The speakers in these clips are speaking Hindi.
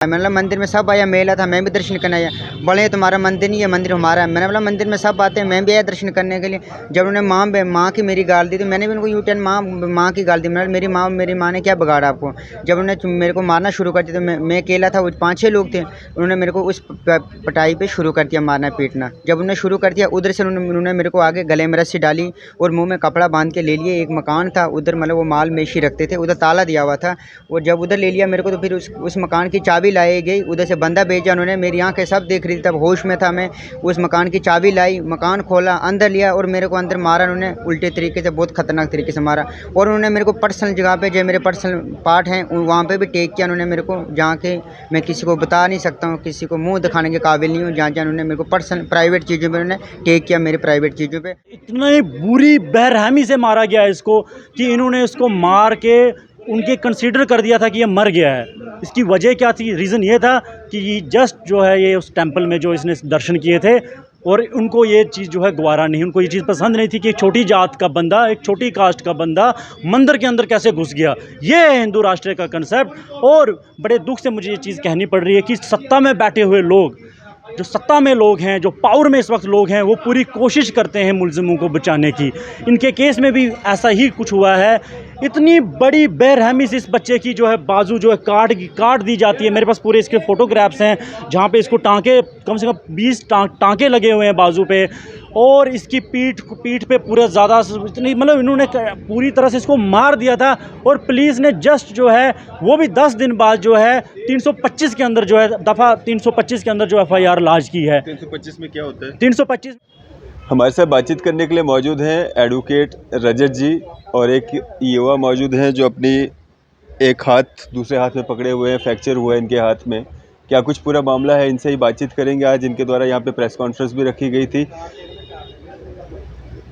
मतलब मंदिर में सब आया, मेला था, मैं भी दर्शन करने आया। बोले ये तुम्हारा मंदिर नहीं है, मंदिर हमारा है। मैंने बोला मंदिर में सब आते हैं, मैं भी आया दर्शन करने के लिए। जब उन्होंने माँ की मेरी गाल दी तो मैंने भी उनको यू टर्न माँ की गाल दी। मैंने मेरी माँ ने क्या बिगाड़ा आपको। जब उन्होंने मेरे को मारना शुरू कर दिया तो मैं अकेला था, वो 5-6 लोग थे। उन्होंने मेरे को उस पटाई पे शुरू कर दिया मारना पीटना। जब उन्होंने शुरू कर दिया उधर से उन्होंने मेरे को आगे गले में रस्सी डाली और मुँह में कपड़ा बांध के ले लिए। एक मकान था उधर, मतलब वो माल मेशी रखते थे, उधर ताला दिया हुआ था। और जब उधर ले लिया मेरे को तो फिर उस मकान की चाबी लाई गई। उधर से बंदा भेजा उन्होंने, मेरी आंखें सब देख रही थी, तब होश में था मैं। उस मकान की चाबी लाई, मकान खोला, अंदर लिया और मेरे को अंदर मारा उन्होंने उल्टे तरीके से, बहुत खतरनाक तरीके से मारा। और उन्होंने मेरे को पर्सनल जगह पे, जो मेरे पर्सनल पार्ट हैं वहाँ पे भी टेक किया उन्होंने मेरे को, जहाँ के मैं किसी को बता नहीं सकता हूँ, किसी को मुँह दिखाने के काबिल नहीं हूँ। जहाँ जहाँ उन्होंने मेरे को पर्सनल प्राइवेट चीज़ों पर उन्होंने टेक किया, मेरे प्राइवेट चीज़ों पर। इतनी बुरी बेरहमी से मारा गया है इसको कि इन्होंने इसको मार के उनके कंसीडर कर दिया था कि ये मर गया है। इसकी वजह क्या थी? रीज़न ये था कि ये जस्ट जो है ये उस टेंपल में जो इसने दर्शन किए थे और उनको ये चीज़ जो है गवारा नहीं, उनको ये चीज़ पसंद नहीं थी कि एक छोटी जात का बंदा, एक छोटी कास्ट का बंदा मंदिर के अंदर कैसे घुस गया। ये है हिंदू राष्ट्र का कंसेप्ट। और बड़े दुख से मुझे ये चीज़ कहनी पड़ रही है कि सत्ता में बैठे हुए लोग, जो सत्ता में लोग हैं, जो पावर में इस वक्त लोग हैं, वो पूरी कोशिश करते हैं मुलजिमों को बचाने की। इनके केस में भी ऐसा ही कुछ हुआ है। इतनी बड़ी बेरहमी से इस बच्चे की जो है बाजू जो है काट दी जाती है। मेरे पास पूरे इसके फ़ोटोग्राफ्स हैं जहाँ पे इसको टाँके, कम से कम 20 टाँके लगे हुए हैं बाजू पे। और इसकी पीठ पे पूरा ज़्यादा इतनी, मतलब इन्होंने पूरी तरह से इसको मार दिया था। और पुलिस ने जस्ट जो है वो भी 10 दिन बाद जो है 325 के अंदर जो है दफ़ा 325 के अंदर जो FIR लॉन्च की है। 325 में क्या होता है? 325 हमारे साथ बातचीत करने के लिए मौजूद हैं एडवोकेट रजत जी और एक युवा मौजूद हैं जो अपनी एक हाथ दूसरे हाथ में पकड़े हुए हैं, फ्रैक्चर हुआ है इनके हाथ में। क्या कुछ पूरा मामला है, इनसे ही बातचीत करेंगे आज। इनके द्वारा यहाँ पे प्रेस कॉन्फ्रेंस भी रखी गई थी।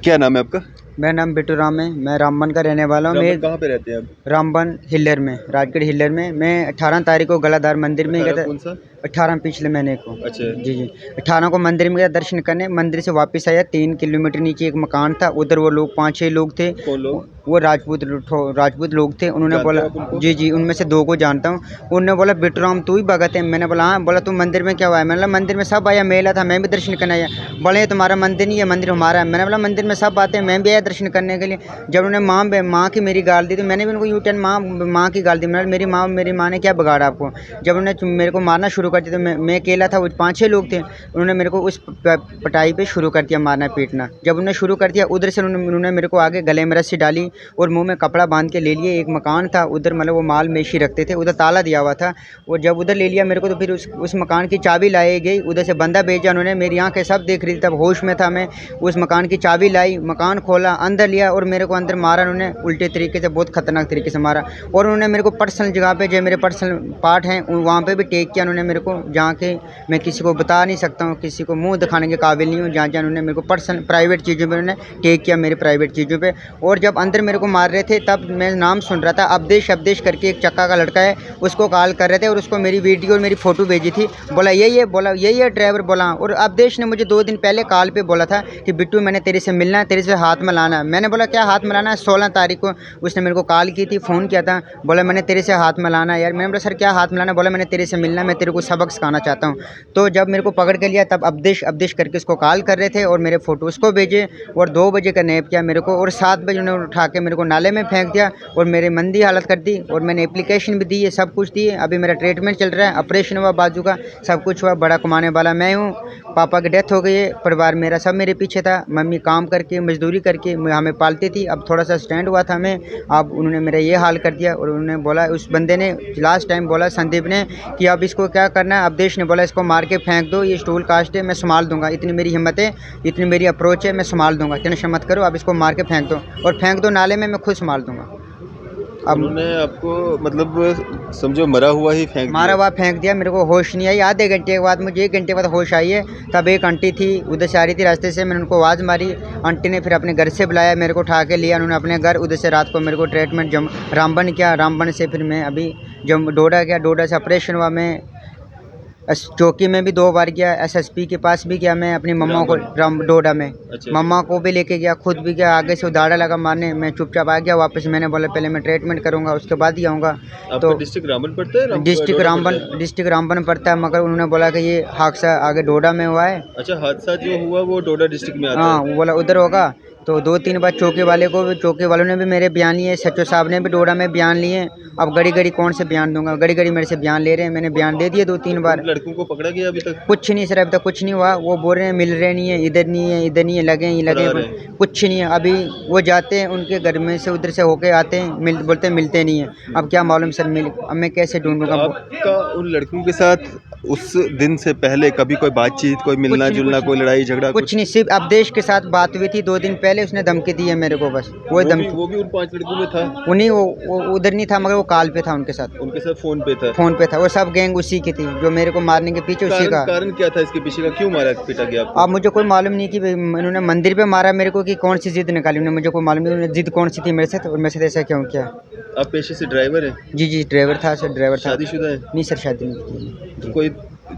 क्या नाम है आपका? मेरा नाम बिट्टू राम है, मैं रामबन का रहने वाला हूँ। मैं कहाँ पे रहते हैं आप? रामबन हिल्लर में, राजगढ़ हिल्लर में। मैं 18 तारीख को गलाधार मंदिर में गया था। कौन सा? 18 पिछले महीने को। अच्छा जी 18 को मंदिर में गया दर्शन करने। मंदिर से वापस आया, 3 किलोमीटर नीचे एक मकान था, उधर वो लोग 5-6 लोग थे। कौन लोग? वो राजपूत लोग थे। उन्होंने बोला जी उनमें से 2 को जानता हूँ। उन्होंने बोला बिट्टू राम तू ही भगत है? मैंने बोला हाँ। बोला तू मंदिर में क्या हुआ है? मैंने बोला मंदिर में सब आया, मेला था, मैं भी दर्शन करने आया। बोले ये तुम्हारा मंदिर नहीं है, मंदिर हमारा है। मैंने बोला मंदिर में सब आते हैं, मैं भी आया दर्शन करने के लिए। जब उन्होंने माँ की मेरी गाल दी तो मैंने भी उनको यू टर्न माँ की गाल दी। मेरी माँ ने क्या बिगाड़ा आपको। जब उन्होंने मेरे को मारना शुरू कर दिया तो मैं अकेला था, वो 5-6 लोग थे। उन्होंने मेरे को उस पटाई पे शुरू कर दिया मारना पीटना। जब उन्होंने शुरू कर दिया उधर से उन्होंने मेरे को आगे गले में रस्सी डाली और मुँह में कपड़ा बांध के ले लिए। एक मकान था उधर, मतलब वो माल मेशी रखते थे, उधर ताला दिया हुआ था। और जब उधर ले लिया मेरे को तो फिर उस मकान की चाबी लाई गई। उधर से बंदा भेजा उन्होंने, मेरी आंखें सब देख रही थी, तब होश में था मैं। उस मकान की चाबी लाई, मकान खोला, अंदर लिया और मेरे को अंदर मारा उन्होंने उल्टे तरीके से, बहुत खतरनाक तरीके से मारा। और उन्होंने मेरे को पर्सनल जगह पे, जो मेरे पर्सनल पार्ट हैं वहाँ पे भी टेक किया उन्होंने मेरे को, जहाँ के मैं किसी को बता नहीं सकता हूँ, किसी को मुँह दिखाने के काबिल नहीं हूँ। जहाँ जहाँ उन्होंने मेरे को पर्सनल प्राइवेट चीज़ों पर उन्होंने टेक किया, मेरे प्राइवेट चीज़ों पर। और जब अंदर मेरे को मार रहे थे तब मैं नाम सुन रहा था, अवदेश करके एक चक्का का लड़का है, उसको कॉल कर रहे थे और उसको मेरी वीडियो और मेरी फ़ोटो भेजी थी। बोला यही है ड्राइवर बोला। और अवदेश ने मुझे 2 दिन पहले कॉल पे बोला था कि बिट्टू मैंने तेरे से मिलना है, तेरे से हाथ मिलाना है। मैंने बोला क्या हाथ मिलाना है? 16 तारीख को उसने मेरे को कॉल की थी, फ़ोन किया था, बोला मैंने तेरे से हाथ मिलाना है यार। मैंने बोला सर क्या हाथ मिलाना? बोला मैंने तेरे से मिलना है, मैं तेरे को सबक सिखाना चाहता हूँ। तो जब मेरे को पकड़ के लिया तब अवदेश करके उसको कॉल कर रहे थे और मेरे फ़ोटो उसको भेजे और 2 बजे का नैप किया मेरे को। और 7 बजे उन्होंने उठा के मेरे को नाले में फेंक दिया और मेरे मंदी हालत कर दी। और मैंने एप्लीकेशन भी दी है, सब कुछ दी है। अभी मेरा ट्रीटमेंट चल रहा है, ऑपरेशन हुआ बाजू का, सब कुछ हुआ। बड़ा कमाने वाला मैं हूँ, पापा की डेथ हो गई है, परिवार मेरा सब मेरे पीछे था। मम्मी काम करके मजदूरी करके हमें पालती थी। अब थोड़ा सा स्टैंड हुआ था हमें, अब उन्होंने मेरा ये हाल कर दिया। और उन्होंने बोला, उस बंदे ने लास्ट टाइम बोला, संदीप ने, कि अब इसको क्या करना है। अवदेश ने बोला इसको मार के फेंक दो, ये स्टूल कास्ट है, मैं संभाल दूंगा, इतनी मेरी हिम्मत है, इतनी मेरी अप्रोच है, मैं संभाल दूंगा, टेंशन मत करो, अब इसको मार के फेंक दो और फेंक दो नाले में, मैं खुद संभाल दूंगा। अब उन्होंने आपको मतलब समझो मरा हुआ ही मारा हुआ फेंक दिया, मेरे को होश नहीं आई। आधे घंटे के बाद मुझे 1 घंटे बाद होश आई है। तब एक आंटी थी उधर से आ रही थी रास्ते से, मैंने उनको आवाज़ मारी। आंटी ने फिर अपने घर से बुलाया, मेरे को उठा के लिया उन्होंने अपने घर। उधर से रात को मेरे को ट्रीटमेंट रामबन किया, रामबन से फिर मैं अभी जब डोडा गया, डोडा से ऑपरेशन हुआ। मैं चौकी में भी 2 बार गया, एसएसपी के पास भी गया मैं, अपनी मम्मा को डोडा में अच्छा। मम्मा को भी लेके गया, खुद भी गया, आगे से दाड़ा लगा मारने, मैं चुपचाप आ गया वापस। मैंने बोला पहले मैं ट्रीटमेंट करूंगा उसके बाद ही आऊँगा। तो डिस्ट्रिक्ट रामबन पड़ता है? डिस्ट्रिक्ट रामबन पड़ता है, मगर उन्होंने बोला कि ये हादसा आगे डोडा में हुआ है। अच्छा, हादसा जो हुआ वो डोडा डिस्ट्रिक्ट में आता हाँ, वो बोला उधर होगा। तो 2-3 बार चौकी वालों ने भी मेरे बयान लिए, सचो साहब ने भी डोडा में बयान लिए। अब घड़ी कौन से बयान दूंगा, घड़ी मेरे से बयान ले रहे हैं। मैंने बयान दे दिए 2-3 बार। लड़कों को पकड़ा गया अभी तक? कुछ नहीं सर, अभी तक कुछ नहीं हुआ। वो बोल रहे हैं मिल रहे नहीं है, इधर नहीं है, लगे कुछ नहीं है। अभी वो जाते हैं उनके घर में से, उधर से होके आते हैं, बोलते हैं मिलते नहीं है। अब क्या मालूम सर, अब मैं कैसे ढूंढूंगा? आपका उन लड़कों के साथ उस दिन से पहले कभी कोई बातचीत, कोई मिलना जुलना, कोई लड़ाई झगड़ा? कुछ नहीं, सिर्फ अवधेश के साथ बात हुई थी 2 दिन पहले, उसने धमकी दी है मेरे को, बस वो धमकी। वो भी उन 5 लड़कों में था? उन्हीं वो उधर नहीं था, मगर वो कॉल पे था उनके साथ फोन पे था। वो सब गैंग उसी की थी जो मेरे को मारने के पीछे उसी का। कारण क्या था इसके पीछे का, क्यों मारा पीटा गया आपको? अब मुझे कोई मालूम नहीं कि उन्होंने मंदिर पे मारा मेरे को, कि कौन सी जिद निकाली उन्होंने, मुझे कोई मालूम नहीं उन्होंने जिद कौन सी थी मेरे से, और मेरे से ऐसा क्यों किया। आप पेशे से ड्राइवर है? जी ड्राइवर था सर, ड्राइवर था। शादीशुदा है? नहीं सर, शादी नहीं। कोई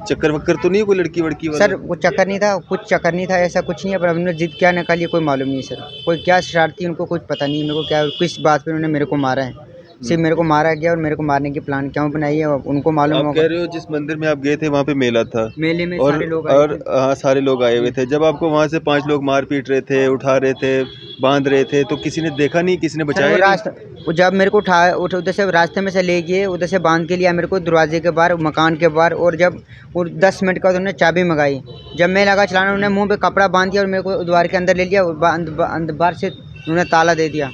चक्कर वक्कर तो नहीं, कोई लड़की वड़की वाला? सर वो चक्कर नहीं था, कुछ चक्कर नहीं था, ऐसा कुछ नहीं है। पर उन्होंने जिद क्या निकाली कोई मालूम नहीं सर, कोई क्या शरारती उनको कुछ पता नहीं मेरे को, क्या किस बात पे उन्होंने मेरे को मारा है। सिर्फ मेरे को मारा गया, और मेरे को मारने की प्लान क्यों बनाई है उनको मालूम। आप कह रहे हो जिस मंदिर में आप गए थे वहाँ पे मेला था, मेले में और सारे लोग हाँ, सारे लोग आए हुए थे। जब आपको वहाँ से 5 लोग मार पीट रहे थे, उठा रहे थे, बांध रहे थे, तो किसी ने देखा नहीं, किसी ने बचाया? वो जब मेरे को उधर से रास्ते में से ले गए, उधर से बांध के लिया मेरे को दरवाजे के बाहर, मकान के बाहर। और जब 10 मिनट का उन्होंने चाबी मंगाई, जब मैं लगा चलाना, उन्होंने मुँह पे कपड़ा बांध दिया और मेरे को द्वार के अंदर ले लिया। बाहर से उन्होंने ताला दे दिया,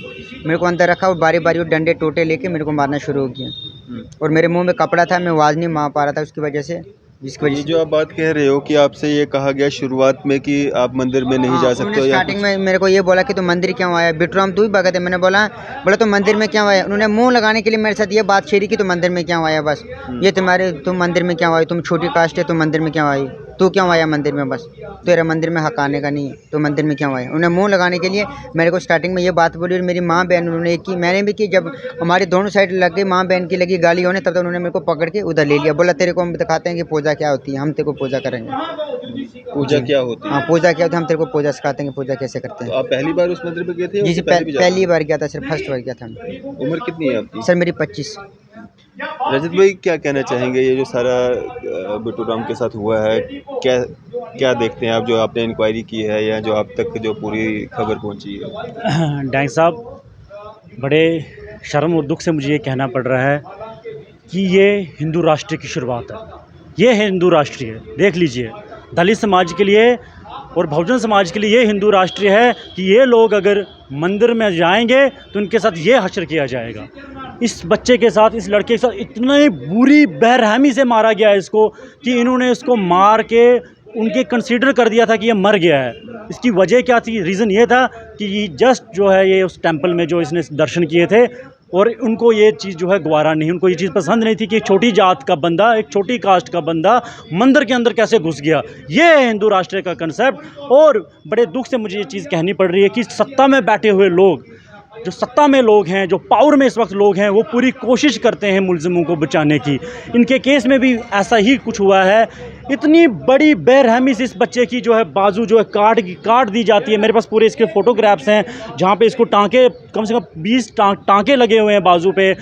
मेरे को अंदर रखा, और बारी बारी डंडे टोटे लेके मेरे को मारना शुरू हो किया। और मेरे मुंह में कपड़ा था, मैं आवाज़ नहीं मार पा रहा था उसकी वजह से, जिसकी वजह से। जो आप बात कह रहे हो कि आपसे ये कहा गया शुरुआत में कि आप मंदिर में नहीं जा सकते हो, स्टार्टिंग में मेरे को ये बोला कि तू मंदिर क्यों आया, बिटराम तू ही भगत है। मैंने बोला तो मंदिर में क्यों आया। उन्होंने मुंह लगाने के लिए मेरे साथ ये बात छेड़ी कि तू मंदिर में क्यों आया, बस ये तुम मंदिर में क्यों आई, तुम छोटी कास्ट है, तुम मंदिर में क्यों आई, तू क्यों आया मंदिर में, बस तेरा मंदिर में हक आने का नहीं है, तो मंदिर में क्यों आया। उन्होंने मुंह लगाने के लिए मेरे को स्टार्टिंग में ये बात बोली, और मेरी माँ बहन उन्होंने एक की, मैंने भी की। जब हमारी दोनों साइड लग गई, माँ बहन की लगी गाली होने, तब तक उन्होंने मेरे को पकड़ के उधर ले लिया। बोला तेरे को हम दिखाते हैं कि पूजा क्या होती है, हम तेरे को पूजा करेंगे। पूजा क्या होती है? हाँ, पूजा क्या होती है, हम तेरे को पूजा सिखाते हैं, पूजा कैसे करते हैं। तो आप पहली बार उस मंदिर में गए थे? जी पहली बार गया था सर, फर्स्ट बार गया था। उम्र कितनी है आपकी? सर मेरी 25। रजत भाई, क्या कहना चाहेंगे, ये जो सारा बिट्टू राम के साथ हुआ है, क्या देखते हैं आप, जो आपने इंक्वायरी की है या जो आप तक जो पूरी खबर पहुंची है? डाइंग साहब, बड़े शर्म और दुख से मुझे ये कहना पड़ रहा है कि ये हिंदू राष्ट्र की शुरुआत है। ये है हिंदू राष्ट्रीय, देख लीजिए, दलित समाज के लिए और बहुजन समाज के लिए ये हिंदू राष्ट्रीय है कि ये लोग अगर मंदिर में जाएंगे तो उनके साथ ये हश्र किया जाएगा। इस बच्चे के साथ, इस लड़के के साथ इतनी बुरी बेरहमी से मारा गया है इसको, कि इन्होंने इसको मार के उनके कंसीडर कर दिया था कि ये मर गया है। इसकी वजह क्या थी? रीज़न ये था कि जस्ट जो है ये उस टेंपल में जो इसने दर्शन किए थे, और उनको ये चीज़ जो है गवारा नहीं, उनको ये चीज़ पसंद नहीं थी कि एक छोटी जात का बंदा, एक छोटी कास्ट का बंदा मंदिर के अंदर कैसे घुस गया। ये है हिंदू राष्ट्र का कंसेप्ट। और बड़े दुख से मुझे ये चीज़ कहनी पड़ रही है कि सत्ता में बैठे हुए लोग, जो सत्ता में लोग हैं, जो पावर में इस वक्त लोग हैं, वो पूरी कोशिश करते हैं मुलजिमों को बचाने की। इनके केस में भी ऐसा ही कुछ हुआ है। इतनी बड़ी बेरहमी से इस बच्चे की जो है बाजू जो है काट दी जाती है। मेरे पास पूरे इसके फ़ोटोग्राफ्स हैं जहाँ पे इसको टाँके, कम से कम 20 टाँके लगे हुए हैं बाजू पे,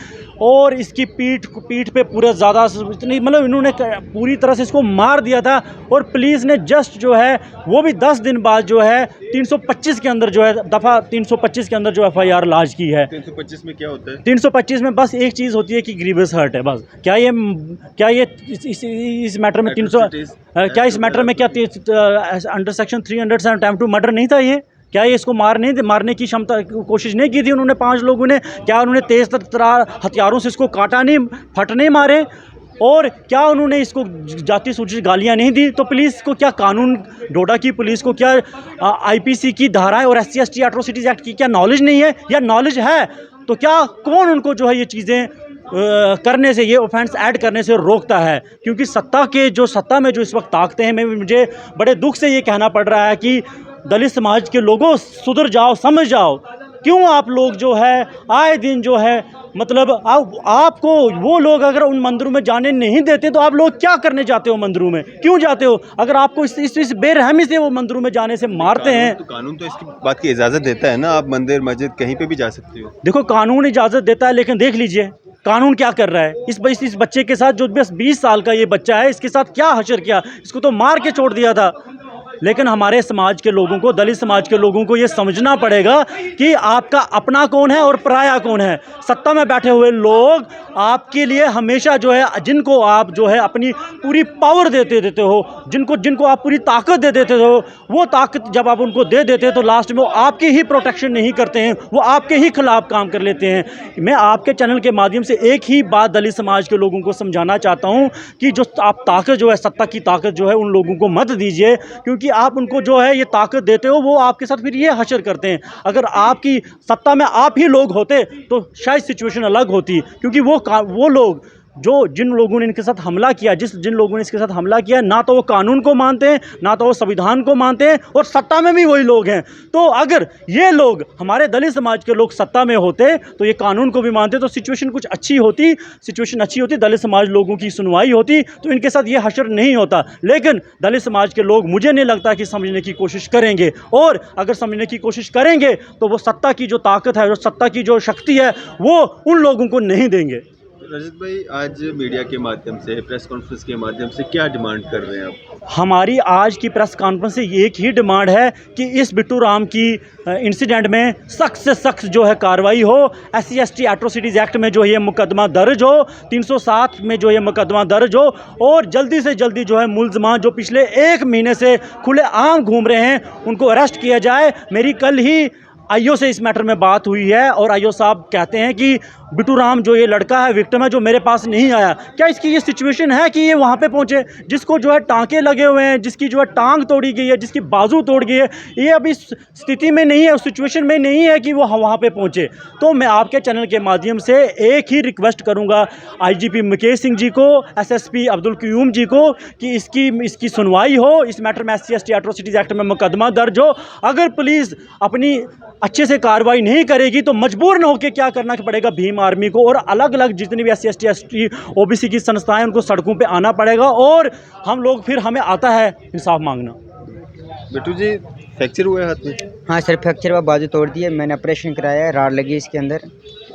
और इसकी पीठ पे पूरा ज़्यादा इतनी, मतलब इन्होंने पूरी तरह से इसको मार दिया था। और पुलिस ने जस्ट जो है वो भी 10 दिन बाद जो है 325 के अंदर जो है दफ़ा 325 के अंदर जो FIR लॉन्च की है। 325 में क्या होता है? 325 में बस एक चीज़ होती है कि ग्रीवियस हर्ट है, बस। क्या ये इस मैटर में 300 क्या इस मैटर में क्या under section 300 attempt to murder नहीं था ये? क्या ये इसको मारने की क्षमता कोशिश नहीं की थी उन्होंने 5 लोगों ने? क्या उन्होंने तेज़ तरार हथियारों से इसको काटा नहीं, फटने मारे? और क्या उन्होंने इसको जाति सूचित गालियां नहीं दी? तो पुलिस को क्या कानून, डोडा की पुलिस को क्या IPC की धाराएं और SC ST एट्रोसिटीज़ एक्ट की क्या नॉलेज नहीं है? या नॉलेज है तो क्या कौन उनको जो है ये चीज़ें करने से, ये ऑफेंस ऐड करने से रोकता है? क्योंकि सत्ता में जो इस वक्त ताकतें हैं, मुझे बड़े दुख से ये कहना पड़ रहा है कि दलित समाज के लोगों, सुधर जाओ, समझ जाओ। क्यों आप लोग जो है आए दिन जो है मतलब आपको वो लोग अगर उन मंदिरों में जाने नहीं देते तो आप लोग क्या करने जाते हो मंदिरों में, क्यों जाते हो? अगर आपको इस बेरहमी से वो मंदिरों में जाने से मारते हैं तो कानून तो इसकी बात की इजाज़त देता है ना, आप मंदिर मस्जिद कहीं पे भी जा सकते हो। देखो कानून इजाज़त देता है, लेकिन देख लीजिए कानून क्या कर रहा है इस बच्चे के साथ, जो बस 20 साल का ये बच्चा है, इसके साथ क्या हशर किया, इसको तो मार के छोड़ दिया था। लेकिन हमारे समाज के लोगों को, दलित समाज के लोगों को ये समझना पड़ेगा कि आपका अपना कौन है और पराया कौन है। सत्ता में बैठे हुए लोग आपके लिए हमेशा जो है, जिनको आप जो है अपनी पूरी पावर देते हो, जिनको आप पूरी ताकत दे देते हो, वो ताकत जब आप उनको दे देते हैं तो लास्ट में वो आपकी ही प्रोटेक्शन नहीं करते हैं, वो आपके ही खिलाफ काम कर लेते हैं। मैं आपके चैनल के माध्यम से एक ही बात दलित समाज के लोगों को समझाना चाहता हूँ कि जो आप ताकत जो है, सत्ता की ताकत जो है, उन लोगों को मत दीजिए, क्योंकि आप उनको जो है ये ताकत देते हो, वो आपके साथ फिर ये हशर करते हैं। अगर आपकी सत्ता में आप ही लोग होते तो शायद सिचुएशन अलग होती, क्योंकि वो लोग जिन लोगों ने इनके साथ हमला किया, जिन लोगों ने इसके साथ हमला किया, ना तो वो कानून को मानते हैं, ना तो वो संविधान को मानते हैं, और सत्ता में भी वही लोग हैं। तो अगर ये लोग, हमारे दलित समाज के लोग सत्ता में होते तो ये कानून को भी मानते तो सिचुएशन अच्छी होती, दलित समाज लोगों की सुनवाई होती, तो इनके साथ ये हशर नहीं होता। लेकिन दलित समाज के लोग मुझे नहीं लगता कि समझने की कोशिश करेंगे, और अगर समझने की कोशिश करेंगे तो वो सत्ता की जो ताकत है, जो सत्ता की जो शक्ति है, वो उन लोगों को नहीं देंगे। रजत भाई, आज मीडिया के माध्यम से, प्रेस कॉन्फ्रेंस के माध्यम से क्या डिमांड कर रहे हैं आप? हमारी आज की प्रेस कॉन्फ्रेंस से एक ही डिमांड है कि इस बिट्टू राम की इंसिडेंट में सख्त से सख्त जो है कार्रवाई हो। SC/ST एट्रोसिटीज़ एक्ट में जो है ये मुकदमा दर्ज हो, 307 में जो ये मुकदमा दर्ज हो, और जल्दी से जल्दी जो है मुलजमान जो पिछले 1 महीने से खुले आम घूम रहे हैं उनको अरेस्ट किया जाए। मेरी कल ही आईओ से इस मैटर में बात हुई है, और आईओ साहब कहते हैं कि बिट्टू राम जो ये लड़का है, विक्टिम है, जो मेरे पास नहीं आया, क्या इसकी ये सिचुएशन है कि ये वहाँ पे पहुँचे? जिसको जो है टांके लगे हुए हैं, जिसकी जो है टांग तोड़ी गई है, जिसकी बाजू तोड़ गई है, ये अभी इस स्थिति में नहीं है, उस सिचुएशन में नहीं है कि वो वहाँ पे पहुँचे। तो मैं आपके चैनल के माध्यम से एक ही रिक्वेस्ट करूँगा IGP मुकेश सिंह जी को, SSP अब्दुल क्यूम जी को, कि इसकी सुनवाई हो, इस मैटर में SC/ST एट्रोसिटीज़ एक्ट में मुकदमा दर्ज हो। अगर पुलिस अपनी अच्छे से कार्रवाई नहीं करेगी तो मजबूर न होकर क्या करना पड़ेगा, भीम आर्मी को और अलग अलग जितनी भी SC/ST ST OBC की संस्थाएं, उनको सड़कों पे आना पड़ेगा, और हम लोग फिर हमें आता है इंसाफ मांगना। बिट्टू जी, फ्रैक्चर हुआ है हाथ में? हाँ सर, फ्रैक्चर हुआ, बाजू तोड़ दिए, मैंने ऑपरेशन कराया है, राड लगी इसके अंदर।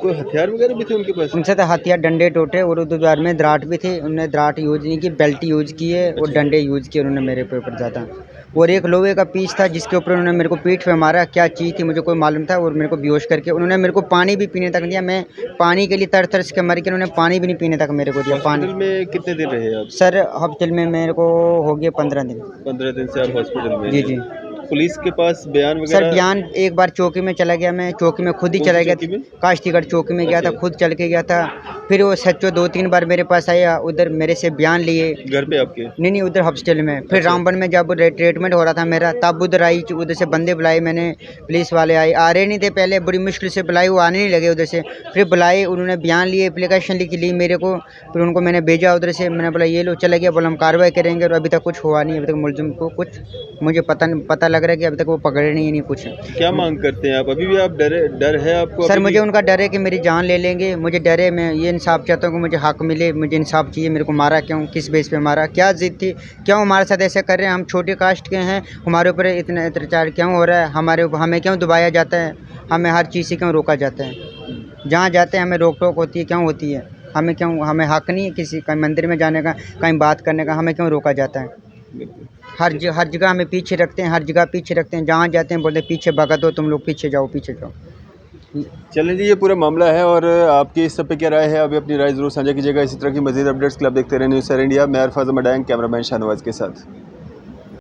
कोई हथियार वगैरह भी थे उनके पास? उनसे तो हथियार डंडे टूटे, और उधर में दराट भी थे, उन्होंने दराट यूज़ नहीं की, बेल्ट यूज़ की है और डंडे यूज़ किए उन्होंने मेरे पे ऊपर ज़्यादा। और एक लोहे का पीस था जिसके ऊपर उन्होंने मेरे को पीठ पे मारा, क्या चीज़ थी मुझे कोई मालूम था, और मेरे को बेहोश करके उन्होंने मेरे को पानी भी पीने तक दिया। मैं पानी के लिए तरस के मर के, उन्होंने पानी भी नहीं पीने तक मेरे को दिया। पानी में कितने दिन रहे आप? सर हॉस्पिटल में मेरे को हो गया 15 दिन। 15 दिन से आप हॉस्पिटल में? जी जी। पुलिस के पास बयान वगैरह? सर बयान एक बार चौकी में चला गया, मैं चौकी में खुद ही चला गया, काश्तीगढ़ चौकी में गया था, खुद चल के गया था। फिर वो सच्चो 2-3 बार मेरे पास आया, उधर मेरे से बयान लिए। घर पे आपके? नहीं, उधर हॉस्पिटल में। फिर रामबन में जब ट्रीटमेंट हो रहा था मेरा, तब उधर आई, उधर से बंदे बुलाए मैंने, पुलिस वाले आए, आ रहे नहीं थे पहले, बड़ी मुश्किल से बुलाई, वो आने नहीं लगे उधर से। फिर बुलाए, उन्होंने बयान लिए, एप्लीकेशन लिखी ली मेरे को, फिर उनको मैंने भेजा उधर से। मैंने बोला ये लो, चला गया, बोला हम कार्रवाई करेंगे, और अभी तक कुछ हुआ नहीं। अभी तक मुलजिम को कुछ मुझे पता लग रहा है कि अभी तक वो पकड़े नहीं कुछ। क्या मांग करते हैं आप? अभी भी आप डर है आपको? सर मुझे उनका डर है कि मेरी जान ले लेंगे, मुझे डर है। मैं ये इंसाफ चाहता हूँ कि मुझे हक मिले, मुझे इंसाफ चाहिए। मेरे को मारा क्यों, किस बेस पे मारा, क्या जिद थी, क्यों हमारे साथ ऐसा कर रहे हैं? हम छोटे कास्ट के हैं, हमारे ऊपर इतना अत्याचार क्यों हो रहा है? हमें क्यों दबाया जाता है? हमें हर चीज़ से क्यों रोका जाता है? जहाँ जाते हैं हमें रोक टोक होती है, क्यों होती है? हमें हक नहीं है किसी कहीं मंदिर में जाने का, कहीं बात करने का, हमें क्यों रोका जाता है? हर जगह हमें पीछे रखते हैं, हर जगह पीछे रखते हैं। जहाँ जाते हैं बोलते पीछे भगा दो, तुम लोग पीछे जाओ, पीछे जाओ। चलें जी, ये पूरा मामला है, और आपकी इस सब पे क्या राय है? अभी अपनी राय ज़रूर साझा कीजिएगा। इसी तरह की मज़ीद अपडेट्स के लिए आप देखते रहें न्यूज़ सर इंडिया। मैं अरफाज अहमद, कैमरामैन शाहनवाज के साथ।